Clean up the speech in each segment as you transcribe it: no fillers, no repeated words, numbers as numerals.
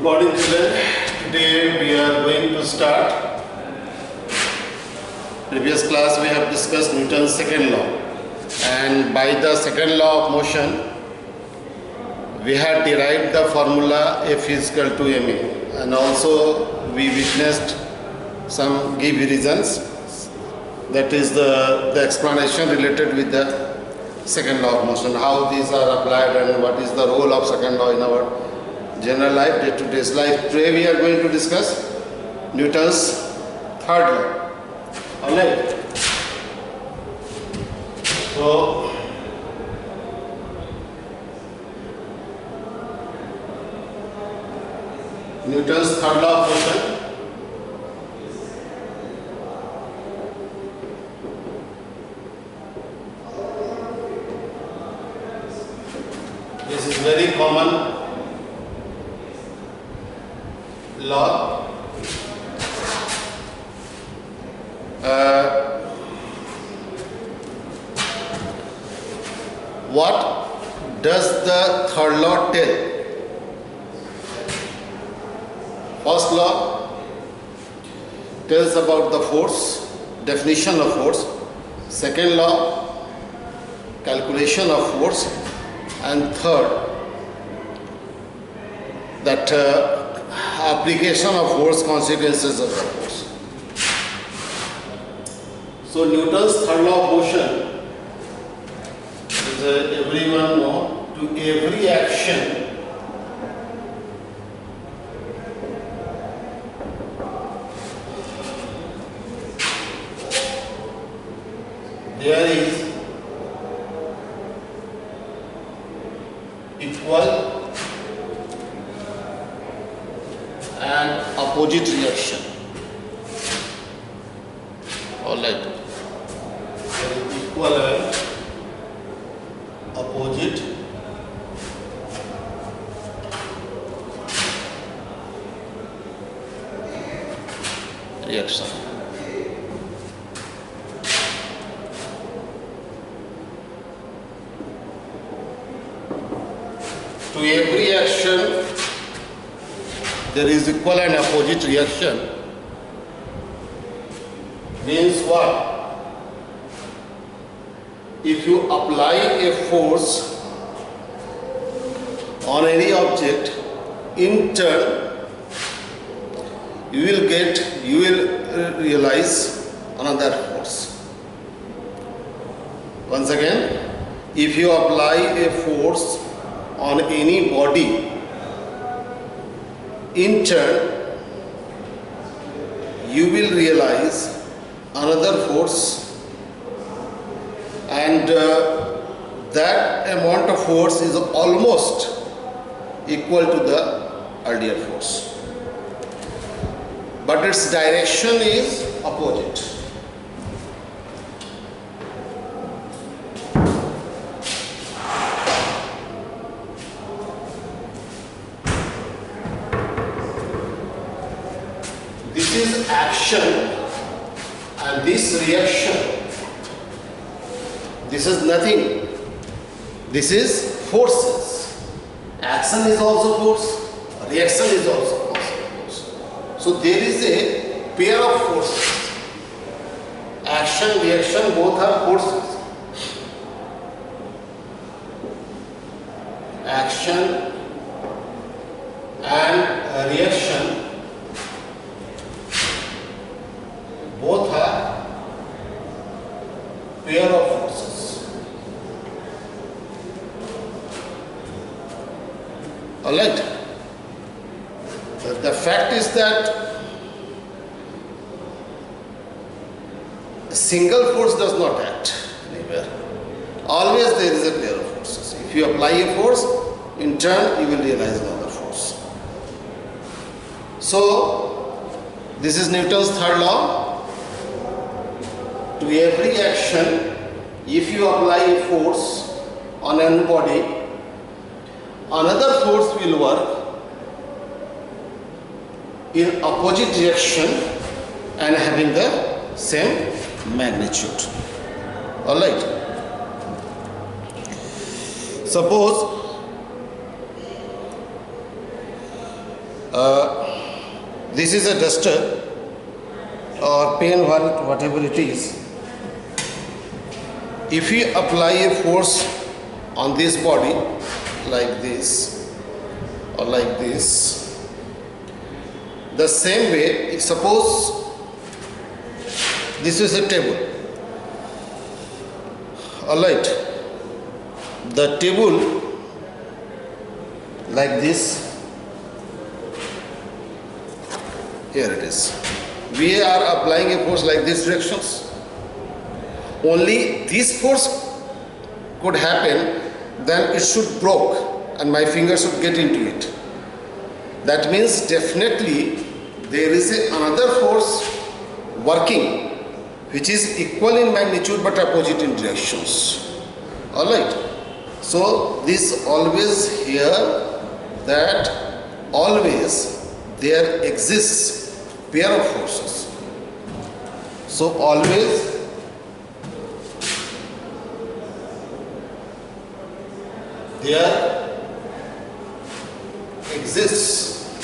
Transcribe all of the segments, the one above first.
morning, children. Today we are going to start. Previous class we have discussed Newton's second law, and by the second law of motion we had derived the formula F is equal to ma, and also we witnessed some give reasons, that is the explanation related with the second law of motion, how these are applied and what is the role of second law in our general life, day-to-day life. Today we are going to discuss Newton's third law. Alright. So Newton's third law of motion. This is very common law. What does the third law tell? First law tells about the force, definition of force. Second law, calculation of force. And third, that application of force, consequences of the force. So Newton's third law of motion is everyone know, to every action there is equal and opposite reaction. Alright. Equal and opposite reaction. To every action there is equal and opposite reaction means what? If you apply a force on any object, in turn you will realize another force. Once again, if you apply a force on any body, in turn you will realize another force, and that amount of force is almost equal to the earlier force, but its direction is opposite. This is action and this reaction. This is nothing. This is forces. Action is also force, reaction is also force. So there is a pair of forces. Action, reaction, both are forces. Action and reaction both are pair of forces. Alright. The fact is that a single force does not act anywhere. Always there is a pair of forces. If you apply a force, in turn you will realize another force. So this is Newton's third law. To every action, if you apply a force on an body, another force will work in opposite direction and having the same magnitude. Alright. Suppose this is a duster or pen, whatever it is. If we apply a force on this body like this or like this, the same way, if suppose this is a table, alright, the table like this, here it is, we are applying a force like this directions. Only this force could happen, then it should broke and my finger should get into it. That means definitely there is another force working which is equal in magnitude but opposite in directions. Alright. So this always here, that always there exists pair of forces. So always there exists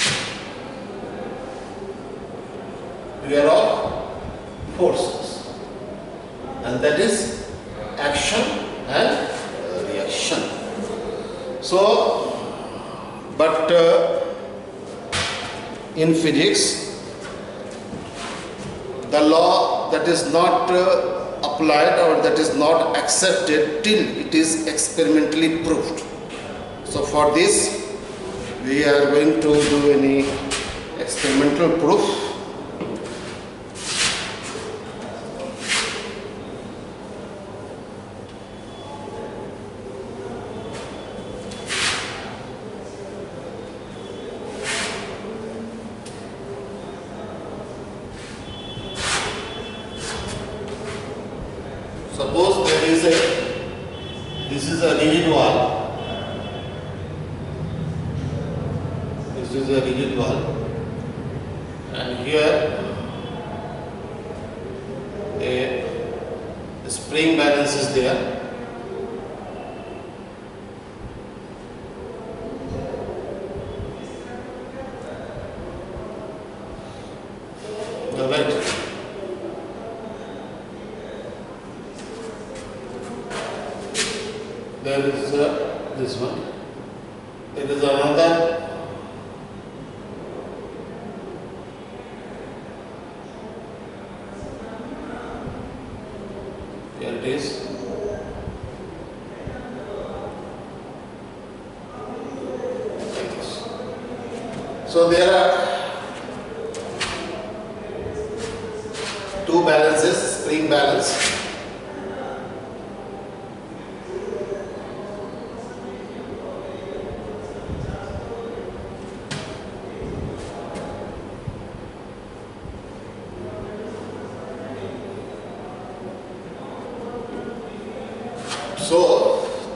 pair of forces, and that is action and reaction. So, but in physics, the law that is not applied or that is not accepted till it is experimentally proved. So for this, we are going to do any experimental proof. Suppose this is a rigid wall. This is a rigid wall, and here a spring balance is there. Alright. There is this one. There is another. Here it is. Like this. So there are two balances, spring balance. So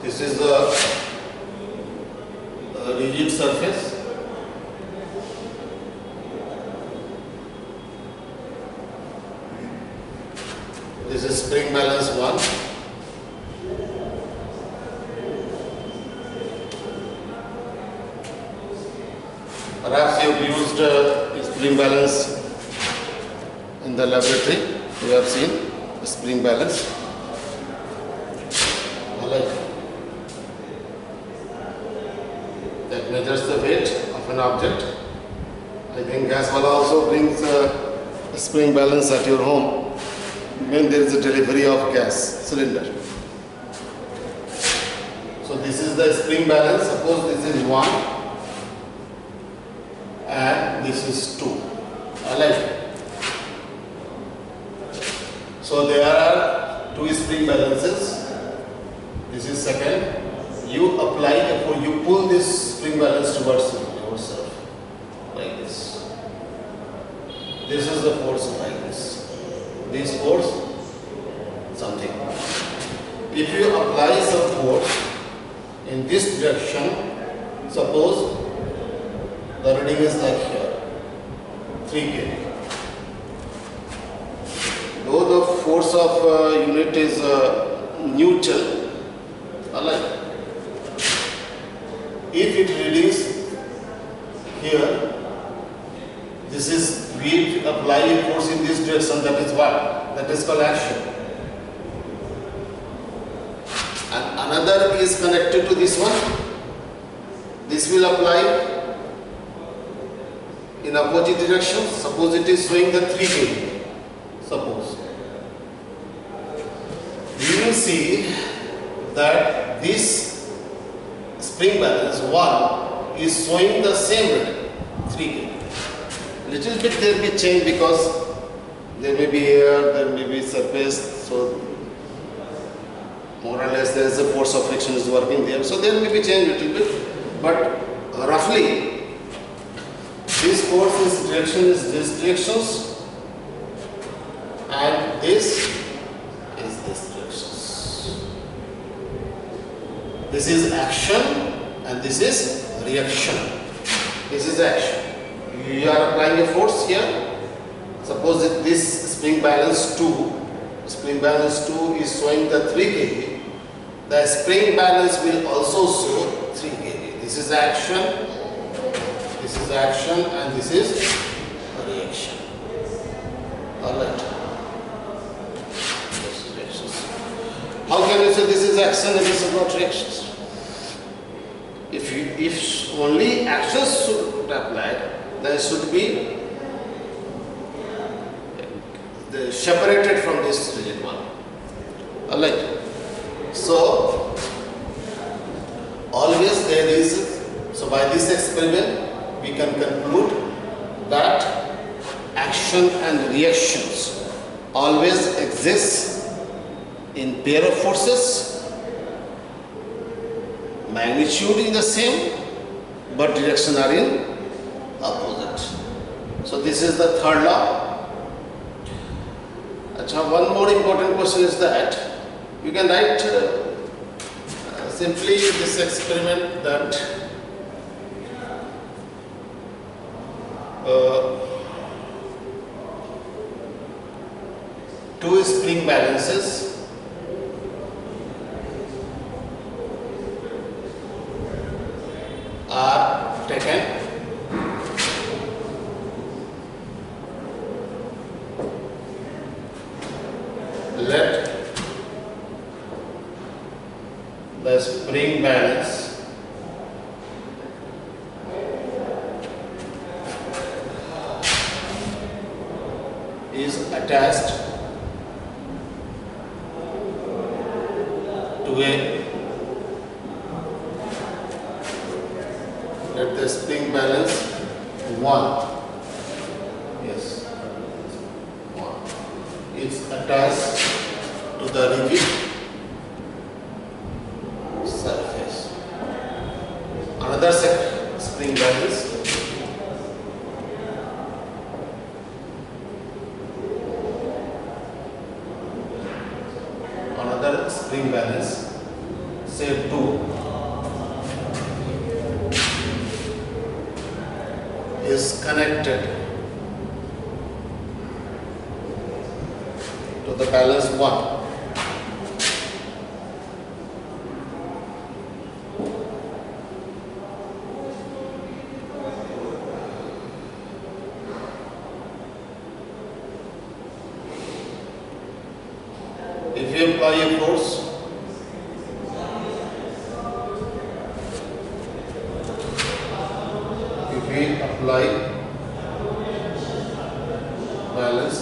this is a rigid surface. This is spring balance 1. Perhaps you have used spring balance in the laboratory. You have seen the spring balance. That measures the weight of an object. I think Gaswala also brings a spring balance at your home when there is a delivery of gas cylinder. So this is the spring balance. Suppose this is 1 and this is 2. Alright. So there are two spring balances. This is second. You apply, therefore you pull this spring balance towards yourself, like this. This is the force like this. This force, something. If you apply some force in this direction, suppose the reading is like here, 3 kg. Though the force of unit is neutral, alright. If it reads here, this is apply a force in this direction, that is what? That is called action. And another is connected to this one. This will apply in opposite direction. Suppose it is showing the 3 kg. Suppose. You will see that this spring balance 1 is showing the same rate, 3 kg. Little bit there will be change because there may be air, there may be surface, so more or less there is a force of friction is working there. So there may be change little bit, but roughly this force's direction is this directions and this is this directions. This is action and this is reaction. This is action. You are applying a force here. Suppose that this spring balance 2 is showing the 3 kg. The spring balance will also show 3 kg. This is action, and this is reaction. Alright. This is reactions. How can you say this is action and this is not reactions? If only actions should apply, then should be separated from this rigid one. Alright. So always there is, so by this experiment we can conclude that action and reactions always exist in pair of forces, magnitude in the same but direction are in opposite. So this is the third law. One more important question is that you can write simply this experiment that two spring balances are taken. Let the spring balance is attached to let the spring balance 1 is attached to the rigid surface. Another spring balance say 2 is connected to the balance 1. If you apply a force, balance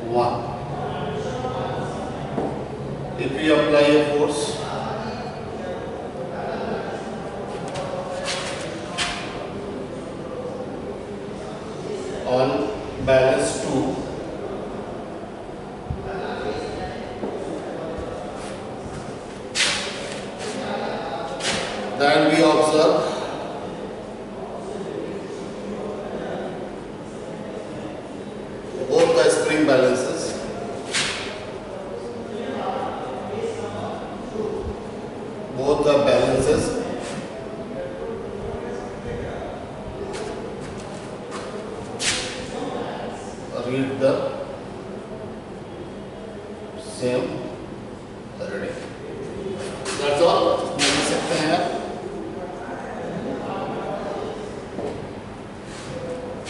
1. If we apply a force on balance 2, then we observe both the spring balances read the same reading. That's all. लिख सकते हैं आप.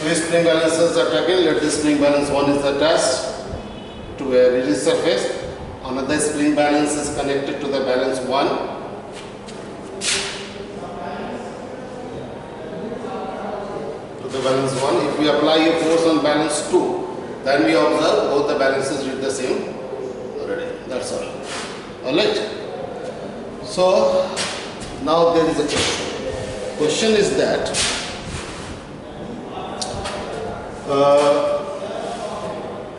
तो इस spring balances are taken. Let the spring balance 1 is attached to a rigid surface. Another spring balance is connected to the balance 1. To the balance 1. If we apply a force on balance 2, then we observe both the balances read the same already. That's all. Alright. So now there is a question. Question is that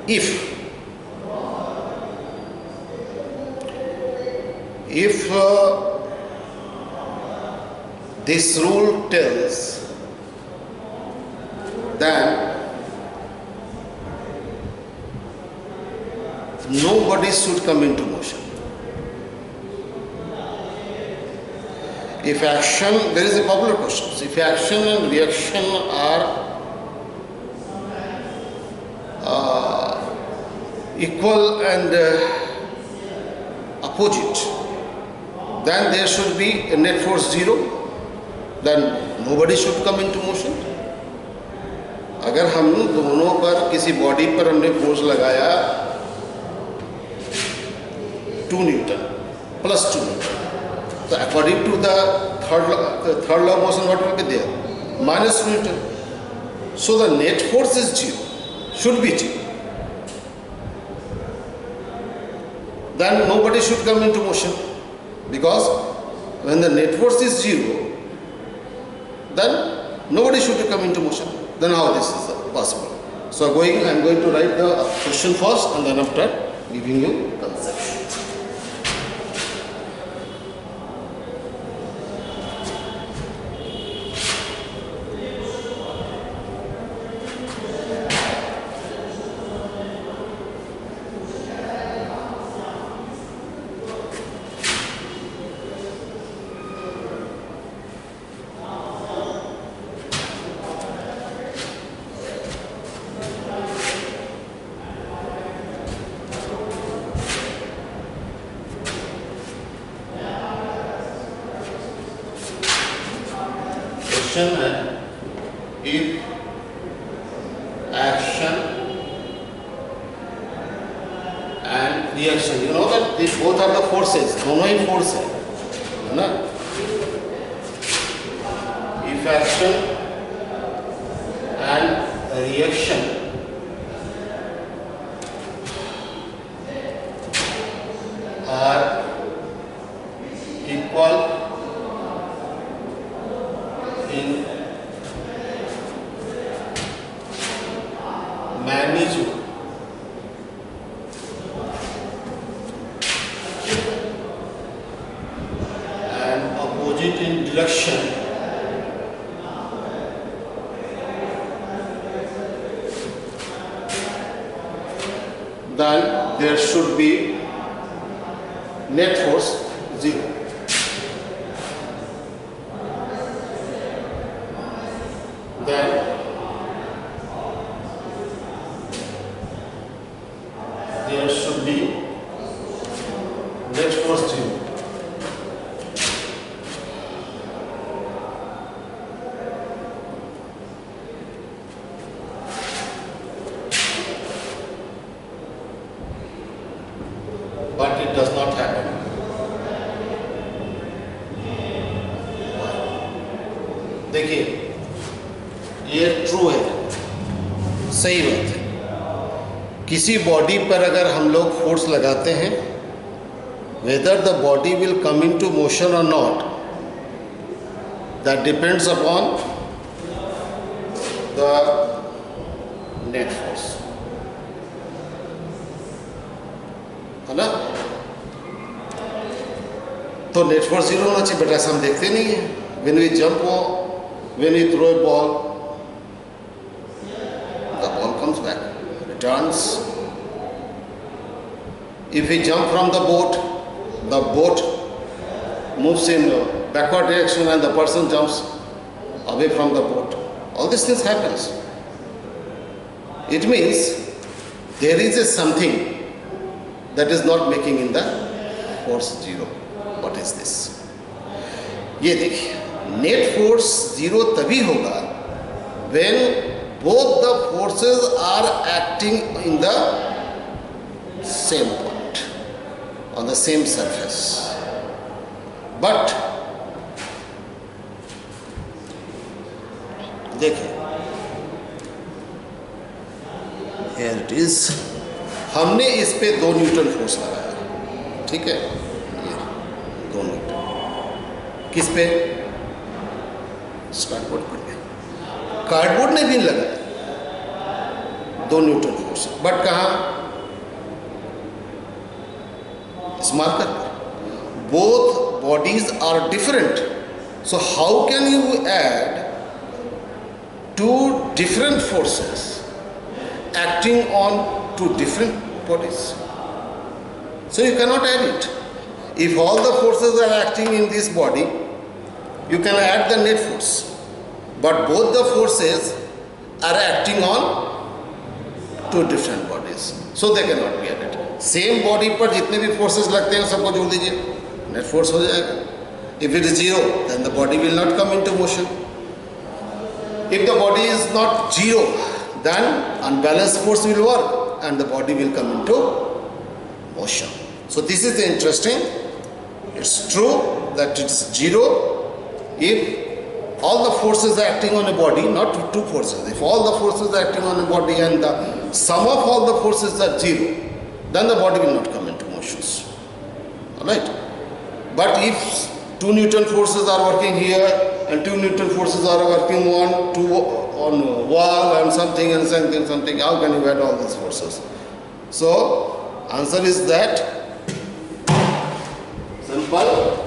if this rule tells, then nobody should come into motion. If action, there is a popular question, if action and reaction are equal and opposite, then there should be a net force 0, then nobody should come into motion. अगर हम दोनों पर किसी body पर हमने force लगाया 2 Newton plus 2 Newton, so according to the third law of motion, what will be there? -2 Newton. So the net force is 0, should be 0. Then nobody should come into motion, because when the net force is 0, then nobody should come into motion. Then how this is possible? So I am going to write the question first, and then after giving you conception. If action and reaction, you know that these both are the forces, दोनों ही force है ना? If action and reaction are equal in magnitude and opposite in direction, then there should be net force 0. Then there should be net force 0. But it does not happen. देखिए, ये true है, सही बात है। किसी body पर अगर हम लोग फोर्स लगाते हैं, whether the body will come into motion or not, that depends upon the net force, है ना? तो नेट फोर्स 0 होना चाहिए, बट ऐसा हम देखते नहीं है। When we jump or when we throw a ball, the ball comes back, returns. If we jump from the boat moves in backward direction and the person jumps away from the boat. All these things happens. It means there is a something that is not making in the force 0. What is this? ये देखिए, net force 0 तभी होगा when both the forces are acting in the same point, on the same surface. But देखिए, here it is, हमने इस पे 2 Newton force लगाया, ठीक है, ये 2 न्यूटन किस पे? कार्डबोर्ड पर। कार्डबोर्ड ने भी लगाया 2 न्यूटन फोर्स, बट कहाँ? इस मार्कर पर। Both bodies are different, so how can you add 2 different forces acting on 2 different bodies? So you cannot add it. If all the forces are acting in this body, you can add the net force, but both the forces are acting on 2 different bodies, so they cannot be added. Same body पर जितने भी forces लगते हैं सबको जोड़ दीजिए, net force हो जाएगा. If it is 0, then the body will not come into motion. If the body is not 0, then unbalanced force will work and the body will come into motion. So this is interesting. It's true that it's 0 if all the forces are acting on a body, not 2 forces. If all the forces are acting on a body and the sum of all the forces are 0, then the body will not come into motions. Alright? But if 2 Newton forces are working here and 2 Newton forces are working on wall and something, how can you add all these forces? So answer is that simple.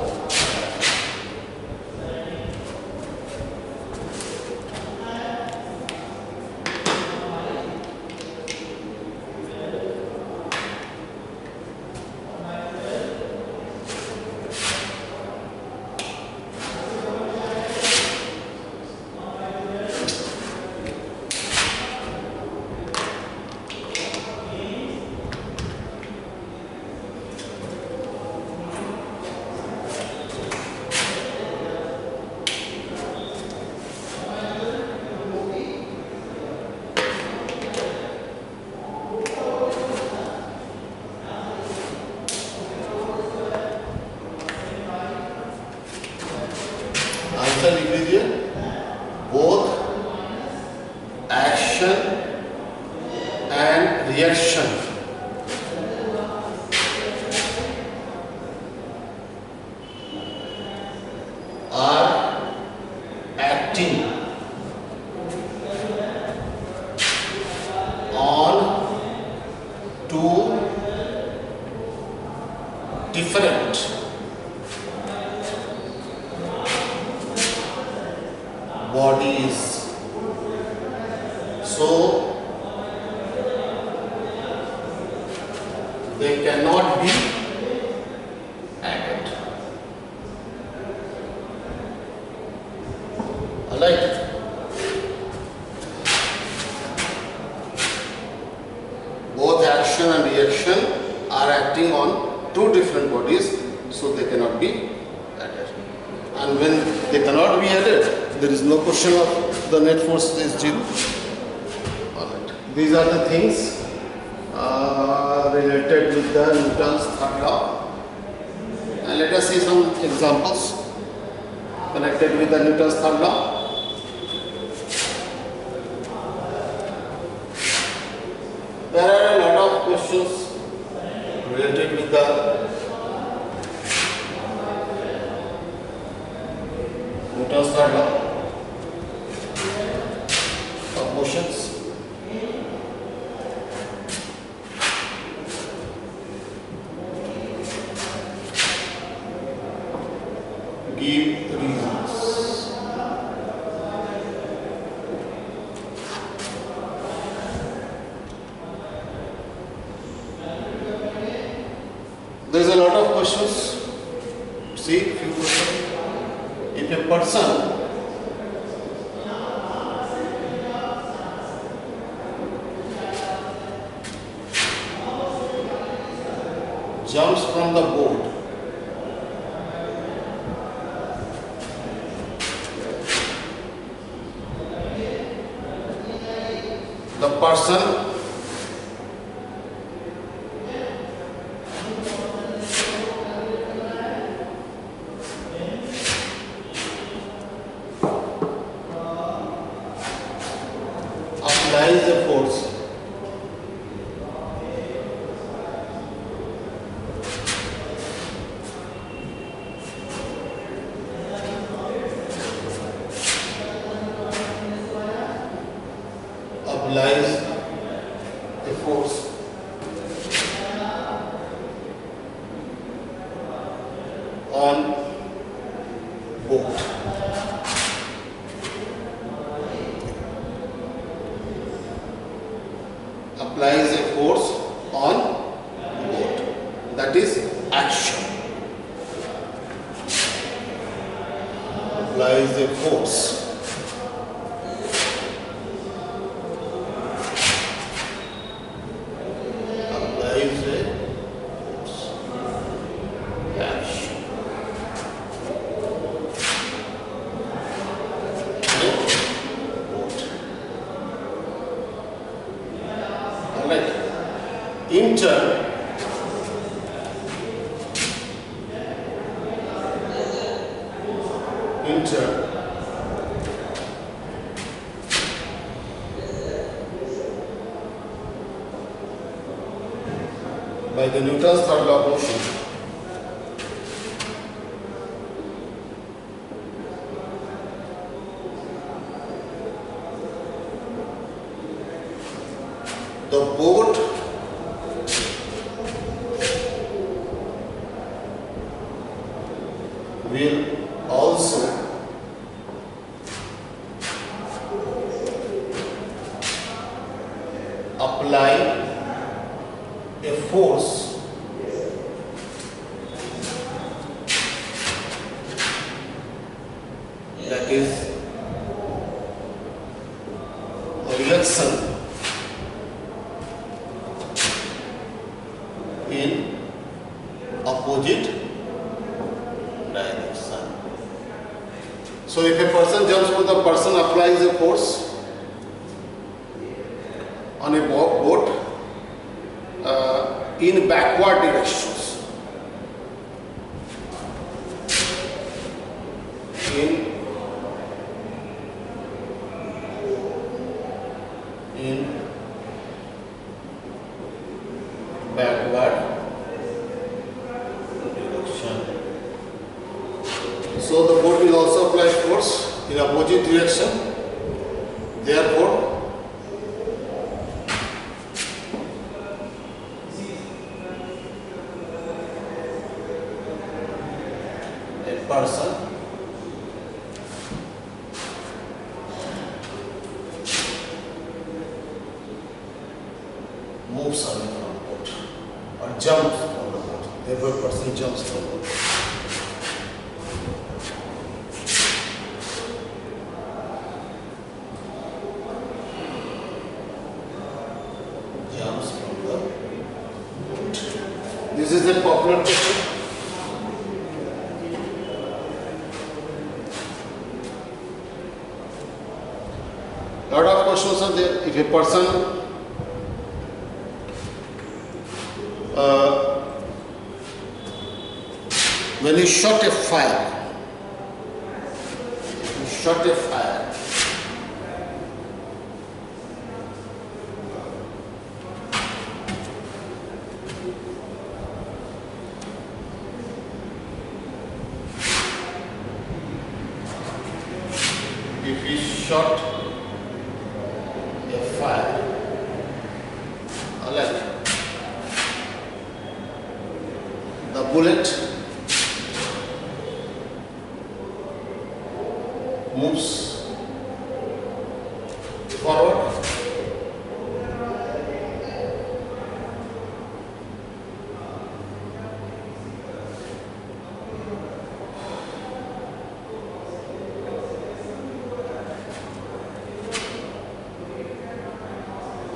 लिख लीजिए, both action and reaction are acting on 2 different bodies, so they cannot be added. Alright. Both action and reaction are acting on 2 different bodies, so they cannot be added. And when they cannot be added, there is no question of the net force is 0. Alright. These are the things related with the Newton's third law. And let us see some examples connected with the Newton's third law. There are a lot of questions related with the Newton's third law of motions. Give reasons. There is a lot of questions. See, few questions. If a person jumps from the boat the person applies a force applies a force on boat. Applies a force on boat. That is action. Applies a force. Applies a force. Action. Alright. In turn, by the Newton's third law of motion, the boat will also apply a force that is a reaction in opposite direction. So if a person jumps, the person applies a force on a boat in backward directions. In backward direction. So the boat will also apply force in opposite direction. Therefore, a person moves away from the boat or jumps from the boat. Therefore, a person jumps from the boat. Jumps from the boat. This is a popular question. Lot of questions are there. If a person when you shot a fire, if you shot a fire, alright, the bullet moves forward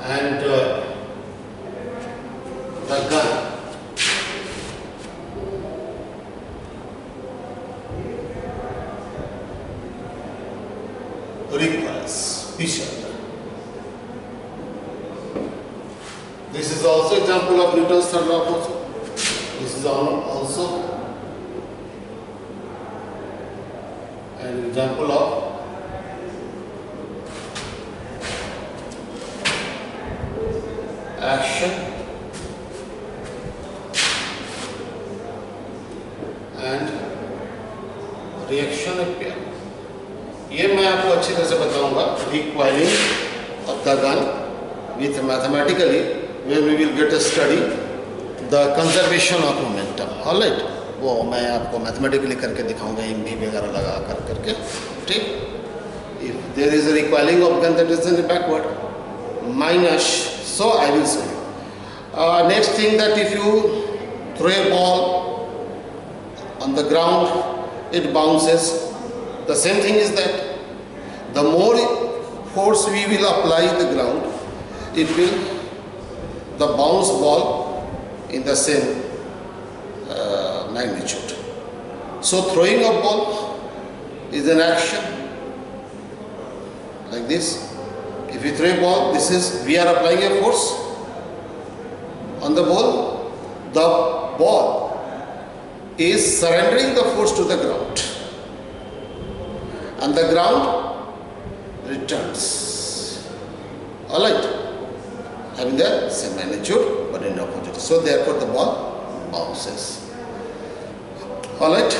and the gun repulse each other. This is also example of Newton's third law of motion. This is also an example of action and reaction appear. ये मैं आपको अच्छी तरह से बताऊंगा recoiling of the gun with mathematically where we will get a study the conservation of momentum. All right, वो मैं आपको मैथमेटिकली करके दिखाऊंगा MV वगैरह लगा करके. ठीक, if there is a recoiling of gun that is in the backward minus, so I will show you. Next thing, that if you throw a ball on the ground, it bounces. The same thing is that the more force we will apply the ground, it will the bounce ball in the same magnitude. So throwing a ball is an action like this. If you throw a ball, this is, we are applying a force on the ball. The ball is surrendering the force to the ground, and the ground returns. All right, having the same magnitude but in opposite. So therefore the ball bounces. All right.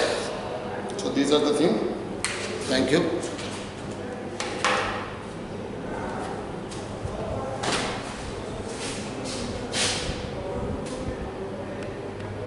So these are the things. Thank you.